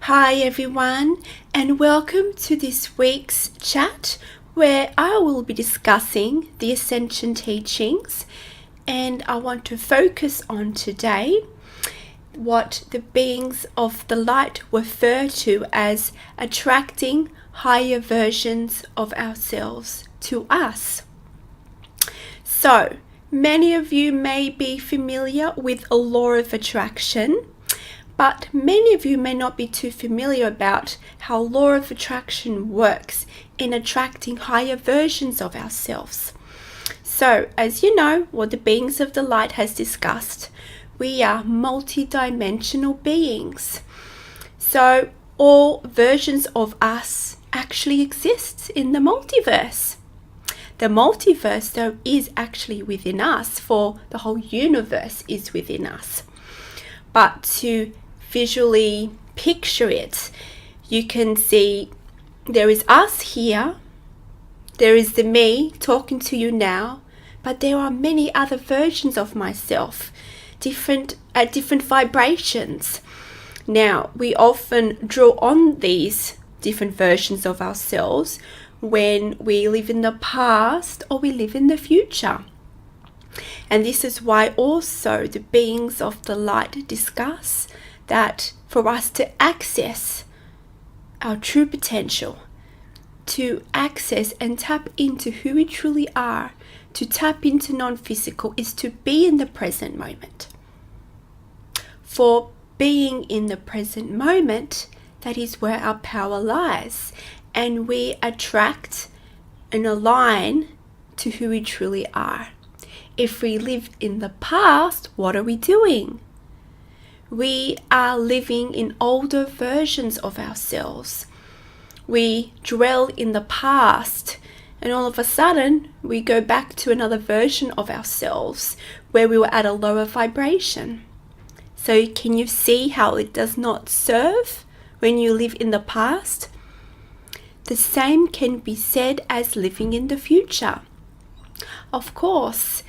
Hi everyone, and welcome to this week's chat where I will be discussing the Ascension Teachings, and I want to focus on today what the beings of the light refer to as attracting higher versions of ourselves to us. So, many of you may be familiar with a law of attraction, but many of you may not be too familiar about how law of attraction works in attracting higher versions of ourselves. So, as you know, what the beings of the light has discussed, we are multi-dimensional beings. So, all versions of us actually exist in the multiverse. The multiverse, though, is actually within us, for the whole universe is within us. But to visually picture it, you can see there is us here, there is the me talking to you now, but there are many other versions of myself, at different vibrations. Now, we often draw on these different versions of ourselves when we live in the past or we live in the future. And this is why also the beings of the light discuss that for us to access our true potential, to access and tap into who we truly are, to tap into non-physical, is to be in the present moment. For being in the present moment, that is where our power lies, and we attract and align to who we truly are. If we live in the past, what are we doing? We are living in older versions of ourselves. We dwell in the past, and all of a sudden we go back to another version of ourselves where we were at a lower vibration. So can you see how it does not serve when you live in the past? The same can be said as living in the future. Of course,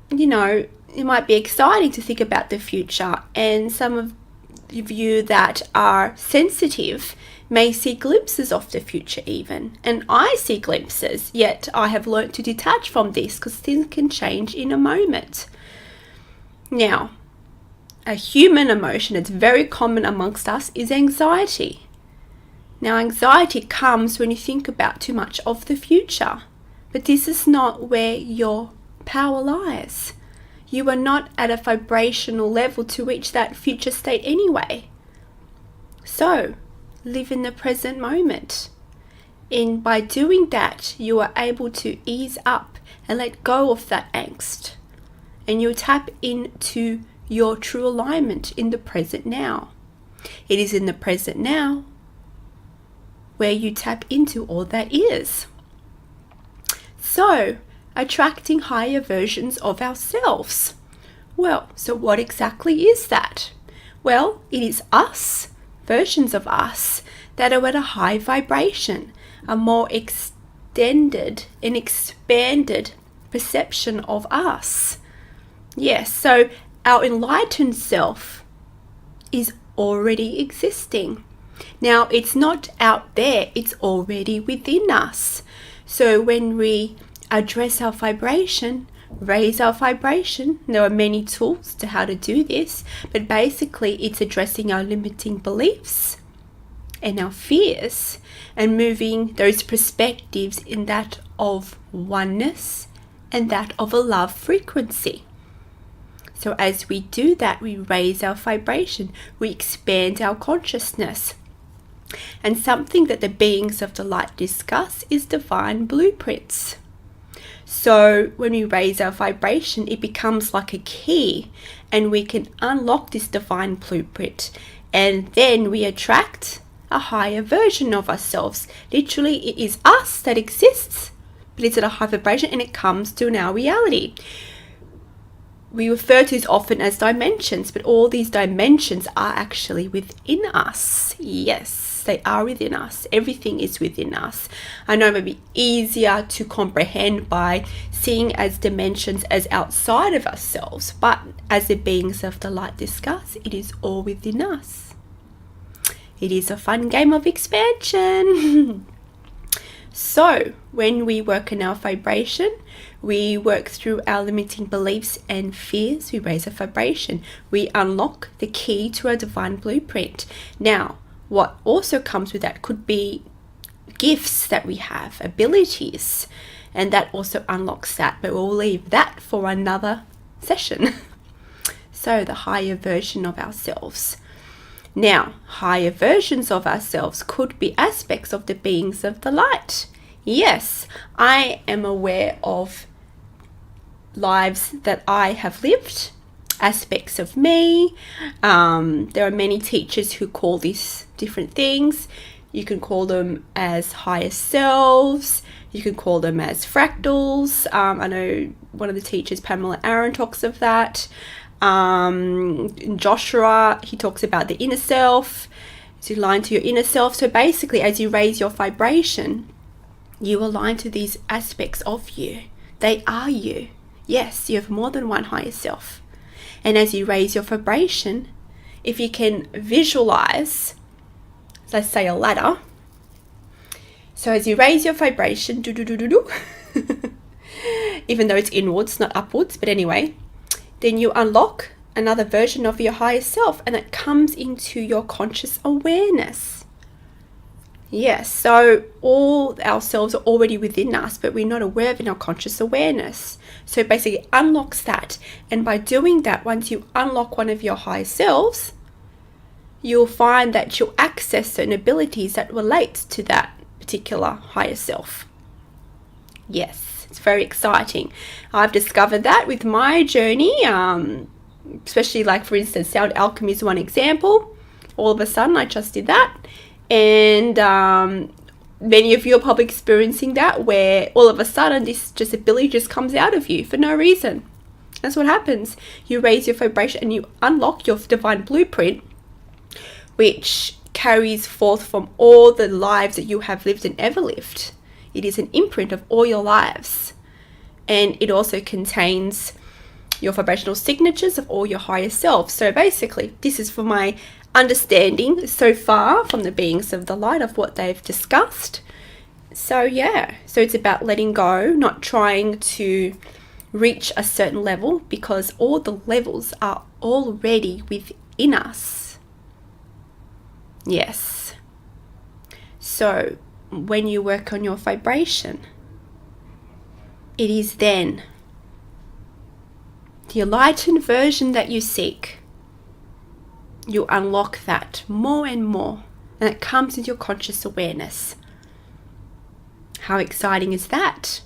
it might be exciting to think about the future, and some of you that are sensitive may see glimpses of the future even. And I see glimpses, yet I have learnt to detach from this because things can change in a moment. Now, a human emotion that's very common amongst us is anxiety. Now, anxiety comes when you think about too much of the future, but this is not where your power lies. You are not at a vibrational level to reach that future state anyway. So, live in the present moment. And by doing that, you are able to ease up and let go of that angst. And you tap into your true alignment in the present now. It is in the present now where you tap into all that is. So, attracting higher versions of ourselves. Well, so what exactly is that? Well, it is us, versions of us, that are at a high vibration, a more extended and expanded perception of us. Yes, so our enlightened self is already existing. Now, it's not out there, it's already within us. So when we address our vibration, raise our vibration, there are many tools to how to do this, but basically it's addressing our limiting beliefs and our fears and moving those perspectives in that of oneness and that of a love frequency. So as we do that, we raise our vibration, we expand our consciousness. And something that the beings of the light discuss is divine blueprints. So when we raise our vibration, it becomes like a key, and we can unlock this divine blueprint, and then we attract a higher version of ourselves. Literally, it is us that exists, but it's at a high vibration and it comes to our reality. We refer to it often as dimensions, but all these dimensions are actually within us. Yes, they are within us. Everything is within us. I know it may be easier to comprehend by seeing as dimensions as outside of ourselves, but as the beings of the light discuss, it is all within us. It is a fun game of expansion. So, when we work on our vibration, we work through our limiting beliefs and fears. We raise a vibration. We unlock the key to our divine blueprint. Now, what also comes with that could be gifts that we have, abilities, and that also unlocks that. But we'll leave that for another session. So, the higher version of ourselves. Now, higher versions of ourselves could be aspects of the beings of the light. Yes, I am aware of lives that I have lived, aspects of me. There are many teachers who call these different things. You can call them as higher selves. You can call them as fractals. I know one of the teachers, Pamela Aaron, talks of that. Joshua, he talks about the inner self, so you align to your inner self. So basically, as you raise your vibration, you align to these aspects of you. They are you. Yes, you have more than one higher self. And as you raise your vibration, if you can visualize, let's say a ladder. So as you raise your vibration, even though it's inwards, not upwards, but anyway, then you unlock another version of your higher self, and it comes into your conscious awareness. Yes, so all ourselves are already within us, but we're not aware of in our conscious awareness. So it basically unlocks that. And by doing that, once you unlock one of your higher selves, you'll find that you'll access certain abilities that relate to that particular higher self. Yes. It's very exciting. I've discovered that with my journey, especially like, for instance, sound alchemy is one example. All of a sudden, I just did that. And many of you are probably experiencing that, where all of a sudden this just ability just comes out of you for no reason. That's what happens. You raise your vibration and you unlock your divine blueprint, which carries forth from all the lives that you have lived and ever lived. It is an imprint of all your lives. And it also contains your vibrational signatures of all your higher selves. So basically, this is for my understanding so far from the beings of the light of what they've discussed. So yeah, so it's about letting go, not trying to reach a certain level, because all the levels are already within us. Yes. So when you work on your vibration, it is then the enlightened version that you seek. You unlock that more and more, and it comes into your conscious awareness. How exciting is that?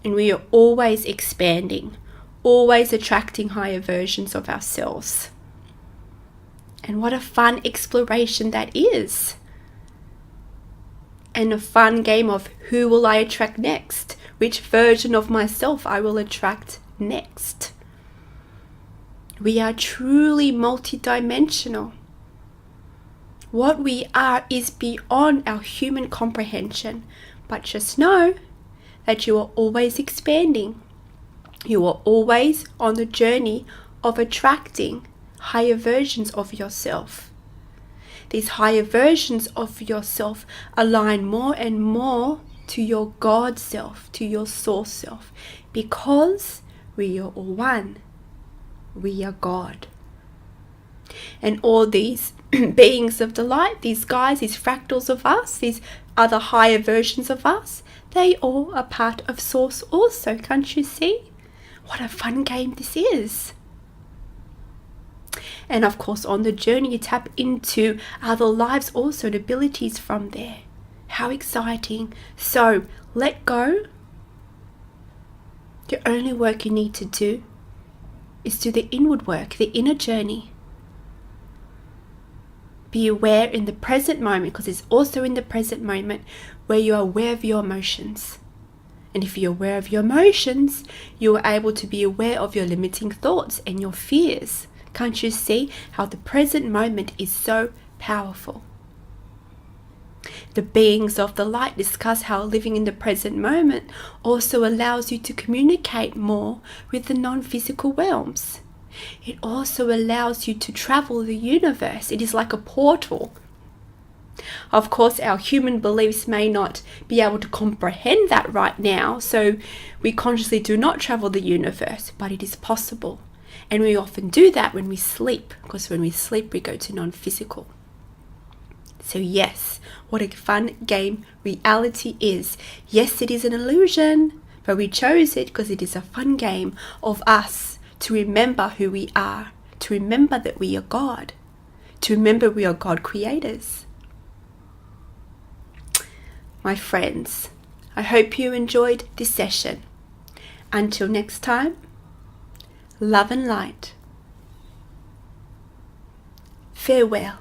And we are always expanding, always attracting higher versions of ourselves. And what a fun exploration that is. And a fun game of who will I attract next? Which version of myself I will attract next? We are truly multidimensional. What we are is beyond our human comprehension. But just know that you are always expanding. You are always on the journey of attracting higher versions of yourself. These higher versions of yourself align more and more to your God self, to your source self, because we are all one. We are God. And all these beings of the light, these guys, these fractals of us, these other higher versions of us, they all are part of Source also. Can't you see? What a fun game this is. And of course, on the journey, you tap into other lives also, and abilities from there. How exciting. So let go. The only work you need to do is do the inward work, the inner journey. Be aware in the present moment, because it's also in the present moment where you are aware of your emotions. And if you're aware of your emotions, you are able to be aware of your limiting thoughts and your fears. Can't you see how the present moment is so powerful? The beings of the light discuss how living in the present moment also allows you to communicate more with the non-physical realms. It also allows you to travel the universe. It is like a portal. Of course, our human beliefs may not be able to comprehend that right now, so we consciously do not travel the universe, but it is possible. And we often do that when we sleep, because when we sleep, we go to non-physical. So yes, what a fun game reality is. Yes, it is an illusion, but we chose it because it is a fun game of us to remember who we are, to remember that we are God, to remember we are God creators. My friends, I hope you enjoyed this session. Until next time, love and light. Farewell.